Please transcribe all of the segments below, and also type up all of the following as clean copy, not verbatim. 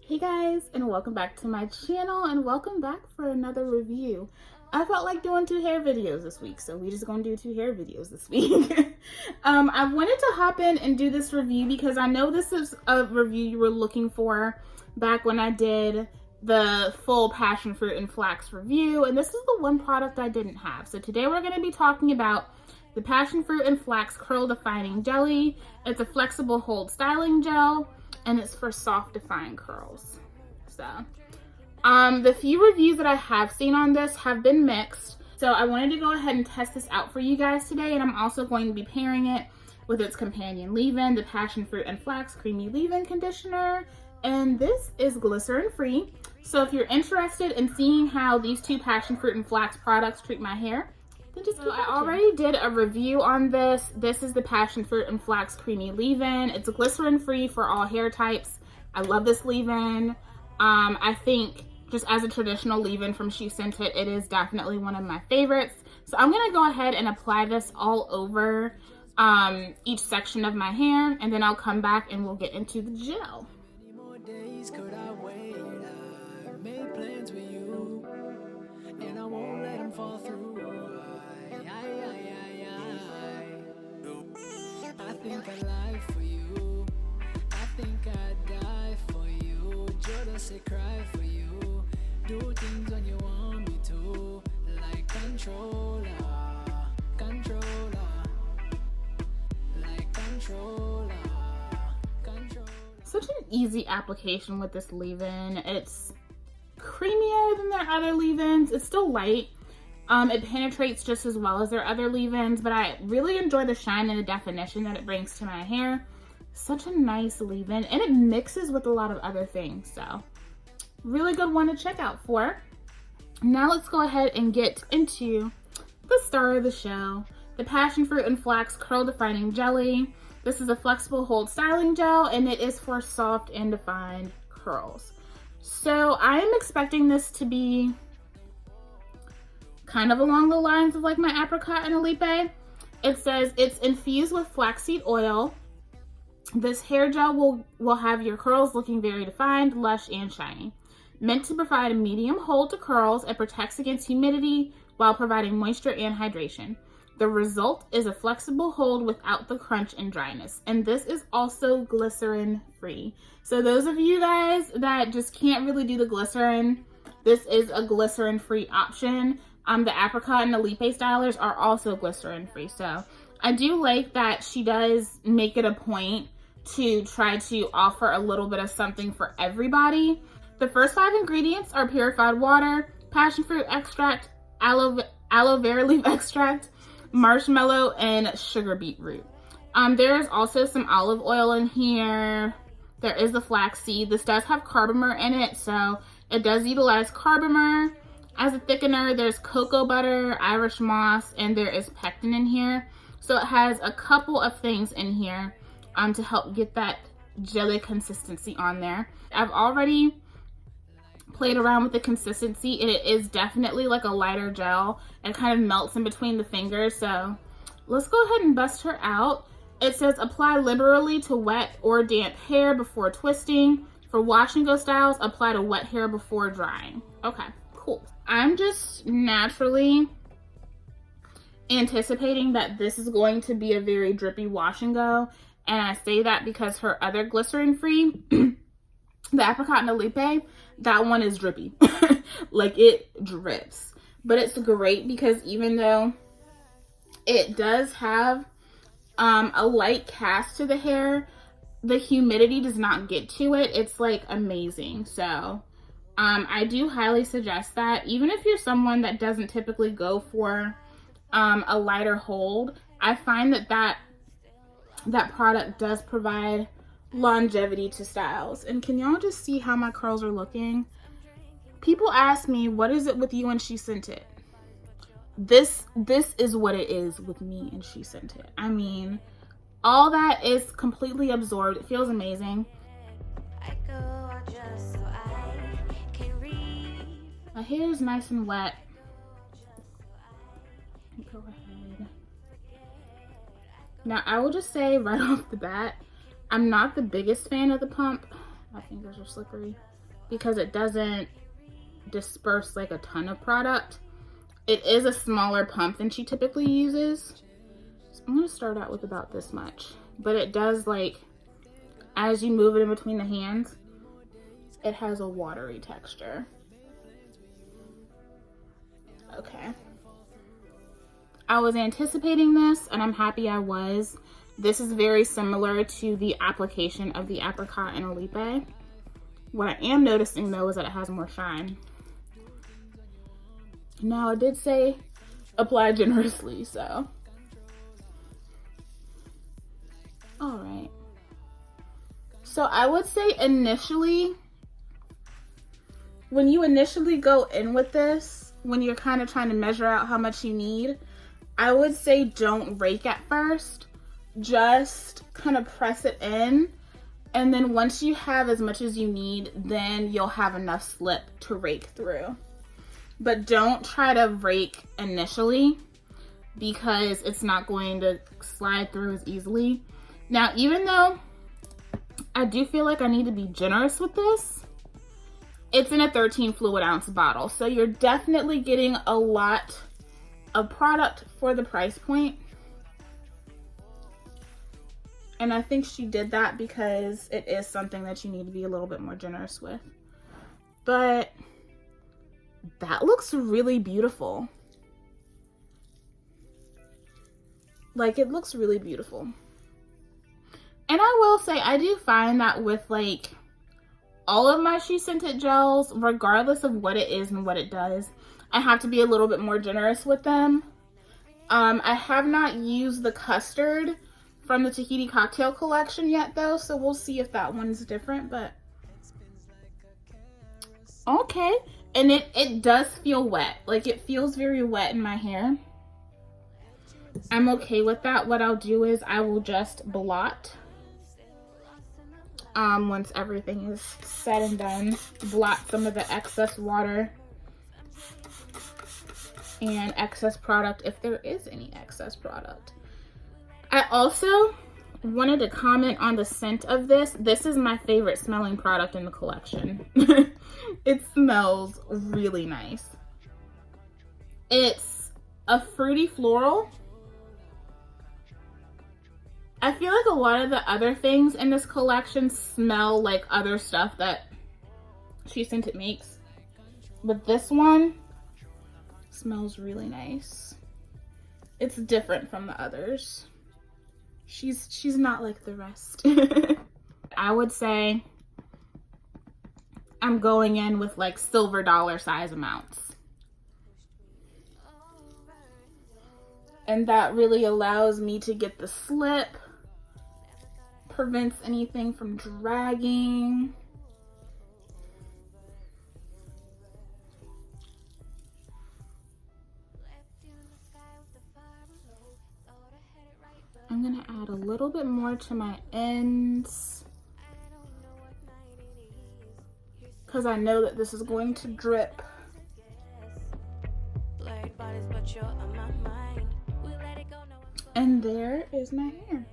Hey guys, and welcome back to my channel, and welcome back for another review. I felt like doing 2 hair videos this week, so we just gonna do 2 hair videos this week. I wanted to hop in and do this review because I know this is a review you were looking for back when I did the full Passionfruit and Flax review, and this is the one product I didn't have. So today we're gonna be talking about the Passionfruit and Flax Curl Defining Jelly. It's a flexible hold styling gel, and it's for soft defined curls. So the few reviews that I have seen on this have been mixed, so I wanted to go ahead and test this out for you guys today. And I'm also going to be pairing it with its companion leave-in, the Passionfruit and Flax Creamy Leave-In Conditioner, and this is glycerin free. So if you're interested in seeing how these 2 Passionfruit and Flax products treat my hair, then just keep watching. I already did a review on this. This is the Passionfruit and Flax Creamy Leave-In. It's glycerin free for all hair types. I love this leave-in. I think just as a traditional leave-in from She Sent It, it is definitely one of my favorites. So I'm gonna go ahead and apply this all over each section of my hair, and then I'll come back and we'll get into the gel. Made plans with you, and I won't let them fall through. I think I'd lie for you. I think I'd die for you. Just say cry for you. Do things when you want me to, like controller, like controller. Such an easy application with this leave-in. It's creamier than their other leave-ins. It's still light. It penetrates just as well as their other leave-ins, but I really enjoy the shine and the definition that it brings to my hair. Such a nice leave-in, and it mixes with a lot of other things, so really good one to check out for. Now let's go ahead and get into the star of the show, the Passionfruit and Flax Curl Defining Jelly. This is a flexible hold styling gel, and it is for soft and defined curls. So I am expecting this to be kind of along the lines of like my apricot and Alipe. It says it's infused with flaxseed oil. This hair gel will have your curls looking very defined, lush, and shiny. Meant to provide a medium hold to curls, it protects against humidity while providing moisture and hydration. The result is a flexible hold without the crunch and dryness. And this is also glycerin free. So those of you guys that just can't really do the glycerin, this is a glycerin free option. The apricot and the Alipe stylers are also glycerin free. So I do like that she does make it a point to try to offer a little bit of something for everybody. The first 5 ingredients are purified water, passion fruit extract, aloe vera leaf extract, marshmallow, and sugar beetroot. There's also some olive oil in here. There is the flax seed. This does have carbomer in it, so it does utilize carbomer as a thickener. There's cocoa butter, Irish moss, and there is pectin in here. So it has a couple of things in here to help get that jelly consistency on there. I've already played around with the consistency, and it is definitely like a lighter gel. It kind of melts in between the fingers. So let's go ahead and bust her out. It says apply liberally to wet or damp hair before twisting. For wash and go styles, apply to wet hair before drying. Okay, cool. I'm just naturally anticipating that this is going to be a very drippy wash and go. And I say that because her other glycerin free, the apricot and Alipe, that one is drippy. Like it drips. But it's great because even though it does have a light cast to the hair, the humidity does not get to it. It's like amazing. So I do highly suggest that. Even if you're someone that doesn't typically go for a lighter hold, I find that product does provide longevity to styles. And can y'all just see how my curls are looking? People ask me, what is it with you and She Sent It? This is what it is with me and She Sent It. I mean, all that is completely absorbed. It feels amazing. My hair is nice and wet. Go ahead. Now, I will just say right off the bat, I'm not the biggest fan of the pump. My fingers are slippery because it doesn't disperse like a ton of product. It is a smaller pump than she typically uses. So I'm gonna start out with about this much, but it does, like, as you move it in between the hands, it has a watery texture. Okay. I was anticipating this, and I'm happy I was. This is very similar to the application of the apricot and Olipe. What I am noticing though is that it has more shine. Now, it did say apply generously, so. All right. So I would say initially, when you initially go in with this, when you're kind of trying to measure out how much you need, I would say don't rake at first. Just kind of press it in, and then once you have as much as you need, then you'll have enough slip to rake through. But don't try to rake initially because it's not going to slide through as easily. Now, even though I do feel like I need to be generous with this, it's in a 13 fluid ounce bottle, so you're definitely getting a lot of product for the price point. And I think she did that because it is something that you need to be a little bit more generous with. But that looks really beautiful. Like, it looks really beautiful. And I will say, I do find that with, like, all of my She Scented gels, regardless of what it is and what it does, I have to be a little bit more generous with them. I have not used the custard from the Tahiti Cocktail Collection yet though, so we'll see if that one's different, but okay. And it does feel wet. Like, it feels very wet in my hair. I'm okay with that. What I'll do is I will just blot. Once everything is said and done, blot some of the excess water and excess product if there is any excess product. I also wanted to comment on the scent of this. This is my favorite smelling product in the collection. It smells really nice. It's a fruity floral. I feel like a lot of the other things in this collection smell like other stuff that She Scented makes, but this one smells really nice. It's different from the others. She's not like the rest. I would say I'm going in with like silver dollar size amounts. And that really allows me to get the slip, prevents anything from dragging. I'm gonna add a little bit more to my ends because I know that this is going to drip. And there is my hair.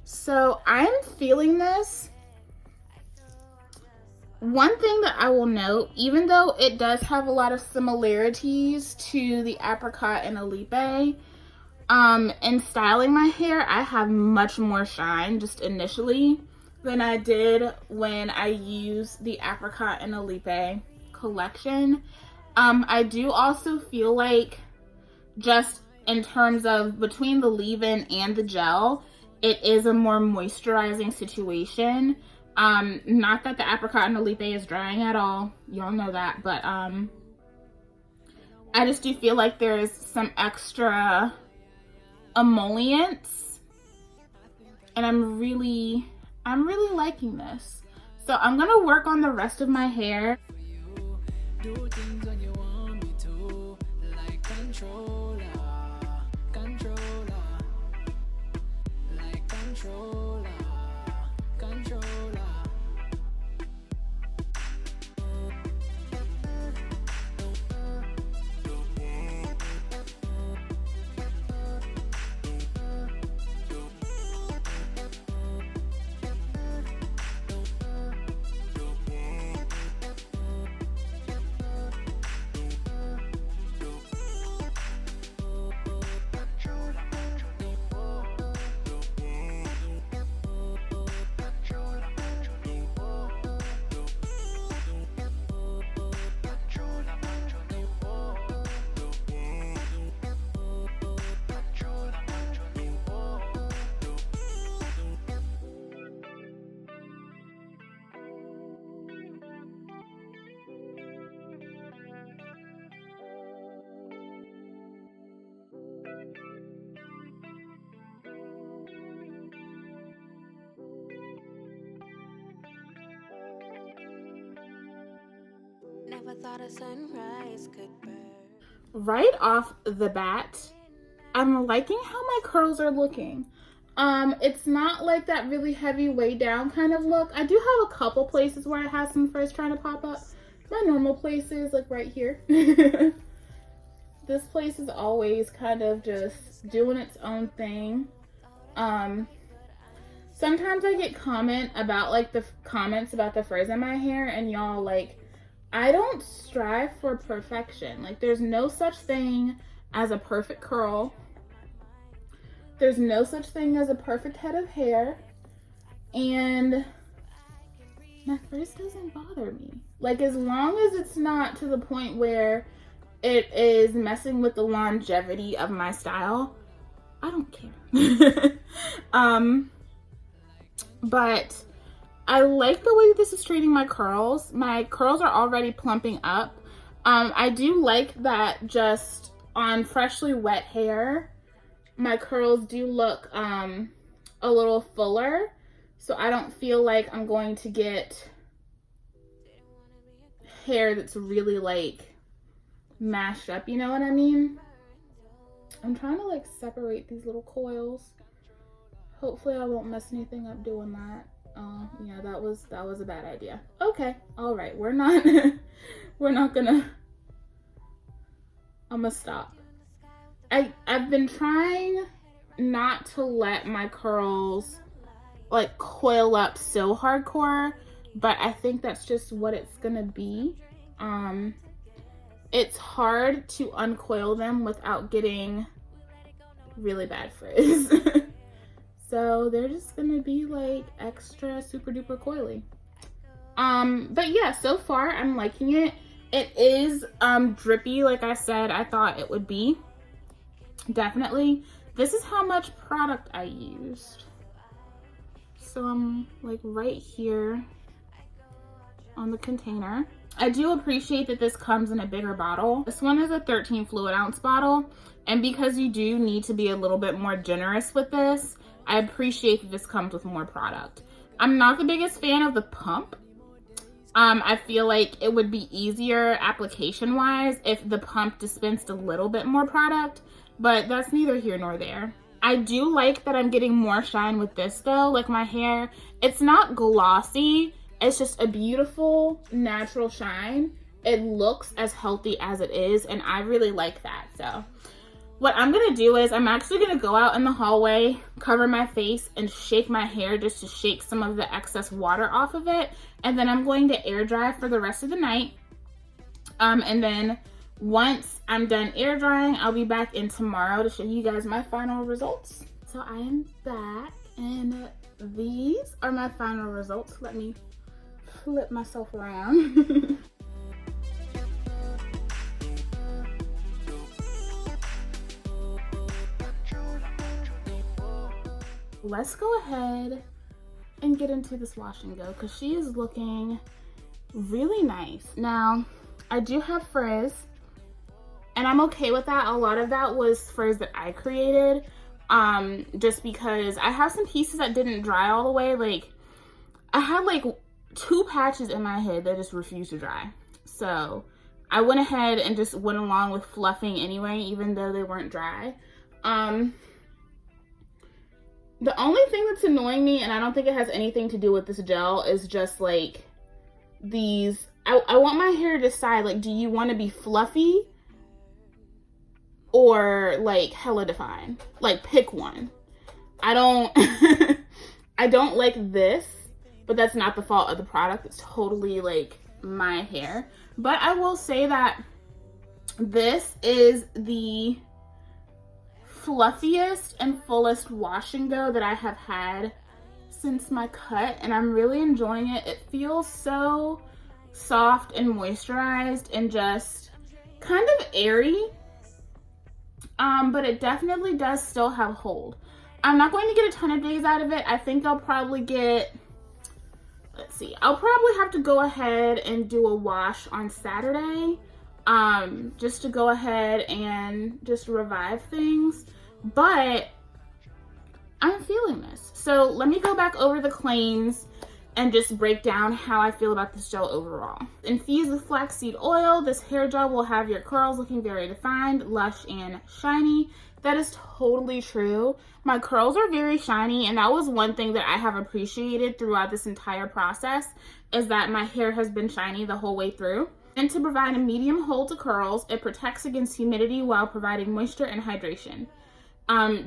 So I'm feeling this. One thing that I will note, even though it does have a lot of similarities to the apricot and Olipe, in styling my hair, I have much more shine just initially than I did when I used the apricot and Olipe collection. I do also feel like, just in terms of between the leave-in and the gel, it is a more moisturizing situation. Not that the apricot and Olipe is drying at all, y'all know that, but I just do feel like there's some extra emollients, and I'm really liking this. So I'm gonna work on the rest of my hair. never thought a sunrise could burn. Right off the bat, I'm liking how my curls are looking. It's not like that really heavy way down kind of look. I do have a couple places where I have some frizz trying to pop up. My normal places, like right here. This place is always kind of just doing its own thing. Sometimes I get comments about the frizz in my hair, and y'all, like, I don't strive for perfection. Like, there's no such thing as a perfect curl. There's no such thing as a perfect head of hair. And my frizz doesn't bother me. Like, as long as it's not to the point where it is messing with the longevity of my style, I don't care. But I like the way this is treating my curls. My curls are already plumping up. I do like that just on freshly wet hair, my curls do look a little fuller. So I don't feel like I'm going to get hair that's really like mashed up, you know what I mean? I'm trying to like separate these little coils. Hopefully I won't mess anything up doing that. Yeah, that was a bad idea. Okay, all right, we're not gonna. I'm gonna stop. I've been trying not to let my curls like coil up so hardcore, but I think that's just what it's gonna be. It's hard to uncoil them without getting really bad frizz. So they're just gonna be like extra super duper coily. But yeah, so far I'm liking it. It is drippy, like I said I thought it would be. Definitely. This is how much product I used. So I'm like right here on the container. I do appreciate that this comes in a bigger bottle. This one is a 13 fluid ounce bottle, and because you do need to be a little bit more generous with this, I appreciate that this comes with more product. I'm not the biggest fan of the pump. I feel like it would be easier application-wise if the pump dispensed a little bit more product, but that's neither here nor there. I do like that I'm getting more shine with this though. Like my hair, it's not glossy. It's just a beautiful natural shine. It looks as healthy as it is, and I really like that. So what I'm gonna do is I'm actually gonna go out in the hallway, cover my face, and shake my hair just to shake some of the excess water off of it. And then I'm going to air dry for the rest of the night. And then once I'm done air drying, I'll be back in tomorrow to show you guys my final results. So I am back, and these are my final results. Let me flip myself around. Let's go ahead and get into this wash and go because she is looking really nice. Now, I do have frizz, and I'm okay with that. A lot of that was frizz that I created, just because I have some pieces that didn't dry all the way. Like, I had like 2 patches in my head that just refused to dry. So I went ahead and just went along with fluffing anyway, even though they weren't dry. The only thing that's annoying me, and I don't think it has anything to do with this gel, is just like these. I want my hair to decide, like, do you want to be fluffy or like hella defined? Like, pick one. I don't I don't like this, but that's not the fault of the product. It's totally like my hair. But I will say that this is the fluffiest and fullest wash and go that I have had since my cut, and I'm really enjoying it. It feels so soft and moisturized and just kind of airy, but it definitely does still have hold. I'm not going to get a ton of days out of it. I think I'll probably get, let's see, I'll probably have to go ahead and do a wash on Saturday, just to go ahead and just revive things. But I'm feeling this. So let me go back over the claims and just break down how I feel about this gel overall. Infused with flaxseed oil, this hair gel will have your curls looking very defined, lush, and shiny. That is totally true. My curls are very shiny, and that was one thing that I have appreciated throughout this entire process, is that my hair has been shiny the whole way through. And to provide a medium hold to curls, it protects against humidity while providing moisture and hydration.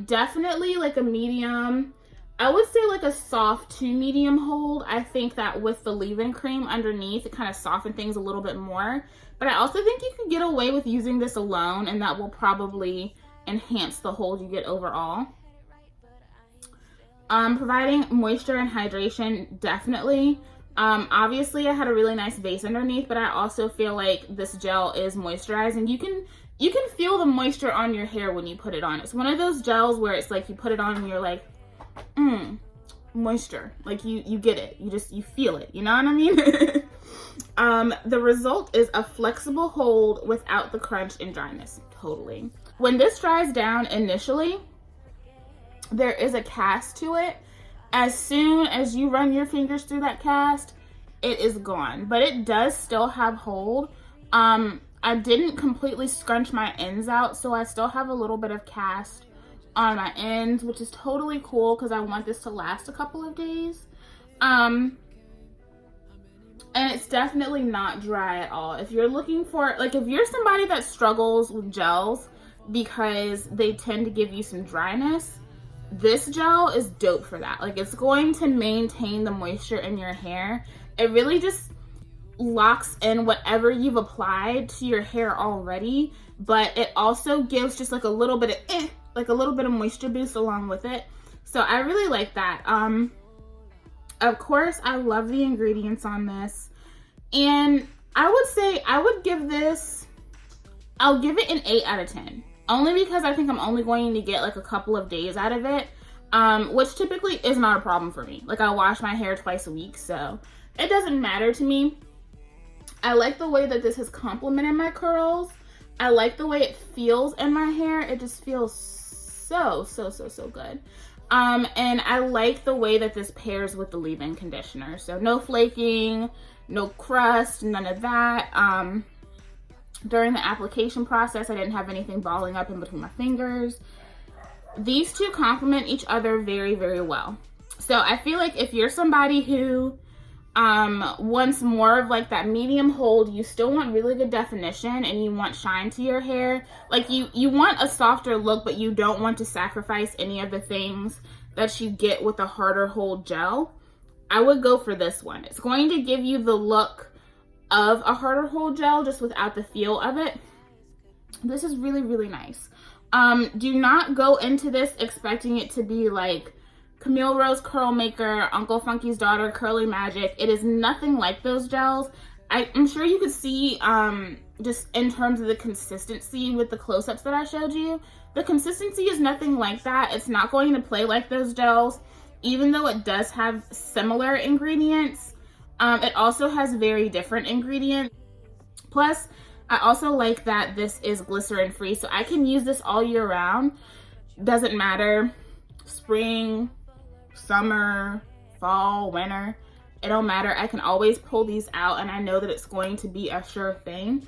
Definitely like a medium, I would say like a soft to medium hold. I think that with the leave-in cream underneath, it kind of softened things a little bit more. But I also think you could get away with using this alone, and that will probably enhance the hold you get overall. Providing moisture and hydration, definitely. Obviously I had a really nice base underneath, but I also feel like this gel is moisturizing. You can feel the moisture on your hair when you put it on. It's one of those gels where it's like you put it on and you're like, moisture. Like you get it. You feel it. You know what I mean? The result is a flexible hold without the crunch and dryness. Totally. When this dries down initially, there is a cast to it. As soon as you run your fingers through that cast, it is gone. But it does still have hold. I didn't completely scrunch my ends out, so I still have a little bit of cast on my ends, which is totally cool because I want this to last a couple of days. And it's definitely not dry at all. If you're looking for, like, if you're somebody that struggles with gels because they tend to give you some dryness, this gel is dope for that. Like, it's going to maintain the moisture in your hair. It really just locks in whatever you've applied to your hair already, but it also gives just like a little bit of like a little bit of moisture boost along with it. So I really like that. Of course, I love the ingredients on this, and I would say I would give this, I'll give it an 8 out of 10. Only because I think I'm only going to get like a couple of days out of it, which typically is not a problem for me. Like, I wash my hair twice a week, so it doesn't matter to me. I like the way that this has complemented my curls. I like the way it feels in my hair. It just feels so good. And I like the way that this pairs with the leave-in conditioner. So no flaking, no crust, none of that. During the application process, I didn't have anything balling up in between my fingers. These two complement each other very, very well. So I feel like if you're somebody who wants more of like that medium hold, you still want really good definition, and you want shine to your hair, like you want a softer look, but you don't want to sacrifice any of the things that you get with a harder hold gel, I would go for this one. It's going to give you the look of a harder hold gel just without the feel of it. This is really, really nice. Do not go into this expecting it to be like Camille Rose Curl Maker, Uncle Funky's Daughter, Curly Magic. It is nothing like those gels. I'm sure you could see just in terms of the consistency with the close-ups that I showed you. The consistency is nothing like that. It's not going to play like those gels, even though it does have similar ingredients. It also has very different ingredients. Plus, I also like that this is glycerin free, so I can use this all year round. Doesn't matter, spring, summer, fall, winter, it don't matter. I can always pull these out, and I know that it's going to be a sure thing.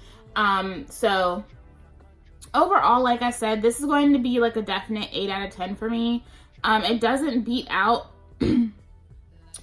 So overall, like I said, this is going to be like a definite 8 out of 10 for me. It doesn't beat out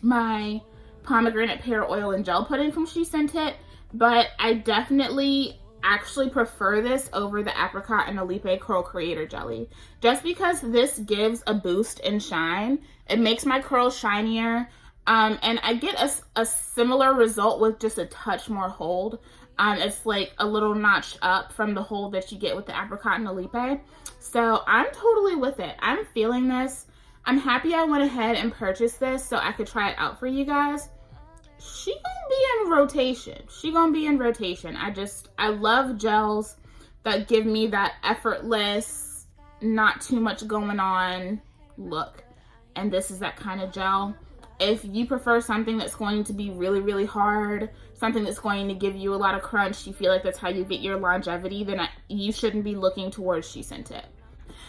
my pomegranate pear oil and gel pudding from She Sent It, but I definitely actually prefer this over the apricot and Olipe curl creator jelly, just because this gives a boost in shine. It makes my curls shinier, and I get a similar result with just a touch more hold. It's like a little notch up from the hold that you get with the apricot and Olipe. So I'm totally with it. I'm feeling this. I'm happy I went ahead and purchased this so I could try it out for you guys. She gonna be in rotation. She gonna be in rotation. I love gels that give me that effortless, not too much going on look. And this is that kind of gel. If you prefer something that's going to be really, really hard, something that's going to give you a lot of crunch, you feel like that's how you get your longevity, then you shouldn't be looking towards She Sent It.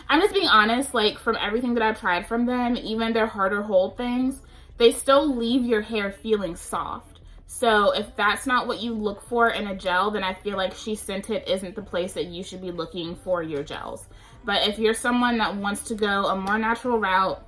I'm just being honest, like, from everything that I've tried from them, even their harder hold things, they still leave your hair feeling soft. So if that's not what you look for in a gel, then I feel like She Scented isn't the place that you should be looking for your gels. But if you're someone that wants to go a more natural route,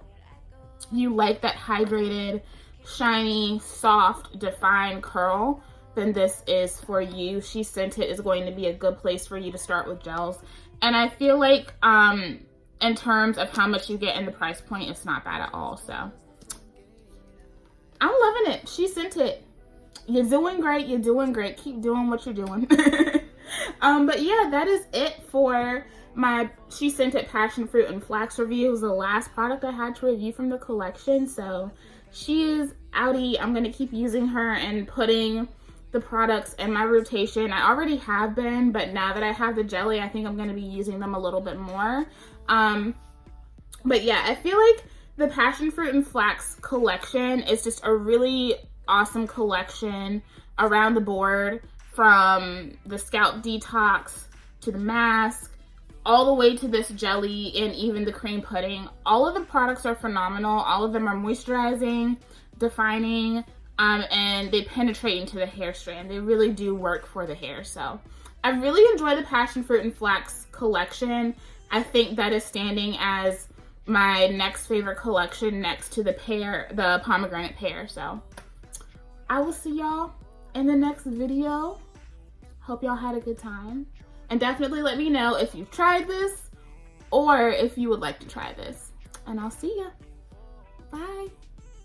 you like that hydrated, shiny, soft, defined curl, then this is for you. She Scented is going to be a good place for you to start with gels. And I feel like in terms of how much you get in the price point, it's not bad at all. So I'm loving it. She Scented. You're doing great. You're doing great. Keep doing what you're doing. But yeah, that is it for my She Scented Passion Fruit and Flax review. It was the last product I had to review from the collection. So she is outie. I'm going to keep using her and putting the products in my rotation. I already have been, but now that I have the jelly, I think I'm going to be using them a little bit more. But yeah, I feel like the Passion Fruit and Flax collection is just a really awesome collection around the board, from the scalp detox to the mask, all the way to this jelly and even the cream pudding. All of the products are phenomenal. All of them are moisturizing, defining, and they penetrate into the hair strand. They really do work for the hair. So I really enjoy the Passion Fruit and Flax collection. I think that is standing as my next favorite collection next to the pomegranate pear. So I will see y'all in the next video. Hope y'all had a good time. And definitely let me know if you've tried this or if you would like to try this. And I'll see ya. Bye.